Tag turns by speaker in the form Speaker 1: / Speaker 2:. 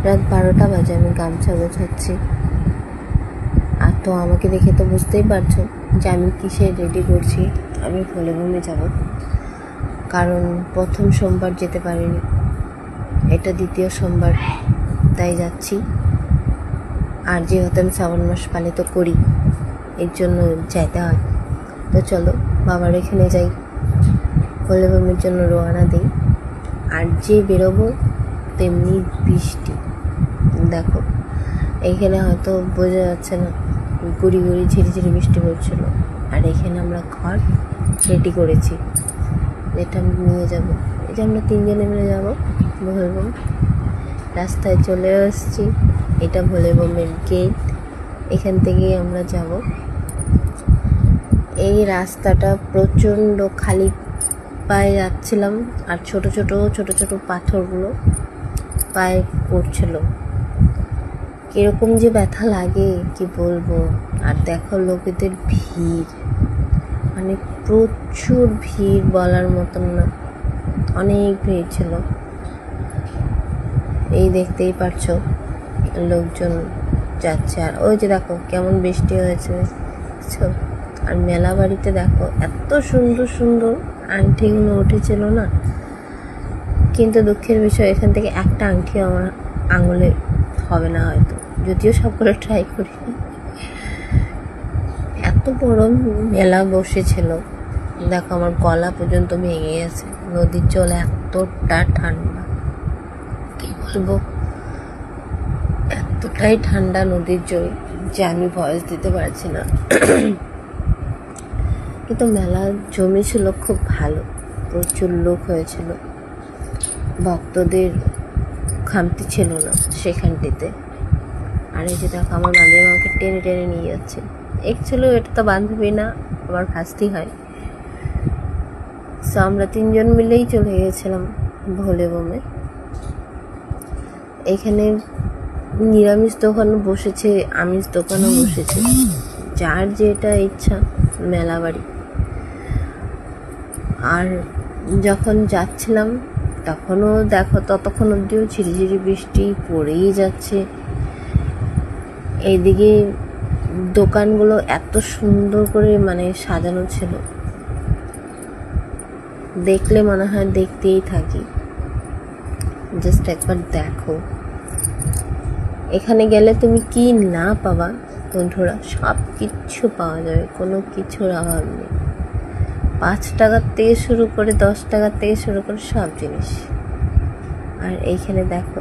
Speaker 1: রাত 12টা বাজে, আমি গামছা গোছাচ্ছি। আর তো আমাকে দেখে তো বুঝতেই পারছো যে আমি কিসে রেডি করছি। আমি ভোলেবমে যাব, কারণ প্রথম সোমবার যেতে পারিনি, এটা দ্বিতীয় সোমবার, তাই যাচ্ছি। আর যেহেতু আমি শ্রাবণ মাস পালিত করি, এর জন্য যেতে হয়। তো চলো বাবার এখানে যাই, ভোলেবমের জন্য রওনা দিই। আর যে বেরোবো তেমনি বৃষ্টি, দেখো এইখানে হয়তো বোঝা যাচ্ছে না, গুড়ি গুড়ি ঝিরিঝিরি বৃষ্টি পড়ছিল। আর এখানে আমরা ঘর রেডি করেছি, এটা আমি নিয়ে যাবো। এই যে আমরা 3 জনে মিলে যাবো ভোলেবম। রাস্তায় চলে আসছি, এটা ভোলেবমের গেট, এখান থেকেই আমরা যাব। এই রাস্তাটা প্রচণ্ড খালি পায়ে যাচ্ছিলাম, আর ছোট ছোট পাথরগুলো পায়ে পড়ছিল, কিরকম যে ব্যথা লাগে কি বলবো। আর দেখো লোকেদের ভিড়, মানে প্রচুর ভিড়, বলার মতন না, অনেক ভিড় ছিল। এই দেখতেই পারছো লোকজন যাচ্ছে। আর ওই যে দেখো কেমন বৃষ্টি হয়েছে। আর মেলা বাড়িতে দেখো এত সুন্দর সুন্দর আংটিগুলো উঠেছিল না, কিন্তু দুঃখের বিষয় এখান থেকে একটা আংটি আমার আঙুলে হবে না হয়তো, যদিও সবগুলো ট্রাই করি। এত বড় মেলা বসেছিল, দেখো আমার গলা পর্যন্ত ভেঙে গেছে। নদীর জল এতটা ঠান্ডা, কি বলবো, এতটাই ঠান্ডা নদীর জল যে আমি ভয়েস দিতে পারছি না। কিন্তু মেলা জমেছিল খুব ভালো, প্রচুর লোক হয়েছিল, ভক্তদের খামতি ছিল না সেখানটিতে। আর এই যে দেখো আমার বান্ধবী আমাকে টেনে টেনে নিয়ে যাচ্ছে। অ্যাকচুয়ালি এটা তো বান্ধবী না, আমার ভাস্তি হয়। সো আমরা 3 জন মিলেই চলে গেছিলাম ভোলেবমে। এখানে নিরামিষ দোকানও বসেছে, আমিষ দোকানও বসেছে, যার যেটা ইচ্ছা। মেলা বাড়ি। আর যখন যাচ্ছিলাম তখনও দেখো ততক্ষণ অবধিও ঝিরিঝিরি বৃষ্টি পড়েই যাচ্ছে। এইদিকে দোকানগুলো এত সুন্দর করে মানে সাজানো ছিল, দেখলে মনে হয় দেখতেই থাকি। জাস্ট একবার দেখো, এখানে গেলে তুমি কি না পাবা বন্ধুরা, সব কিচ্ছু পাওয়া যাবে, কোনো কিছুর অভাব নেই। 5 টাকার থেকে শুরু করে 10 টাকার থেকে শুরু করে সব জিনিস। আর এইখানে দেখো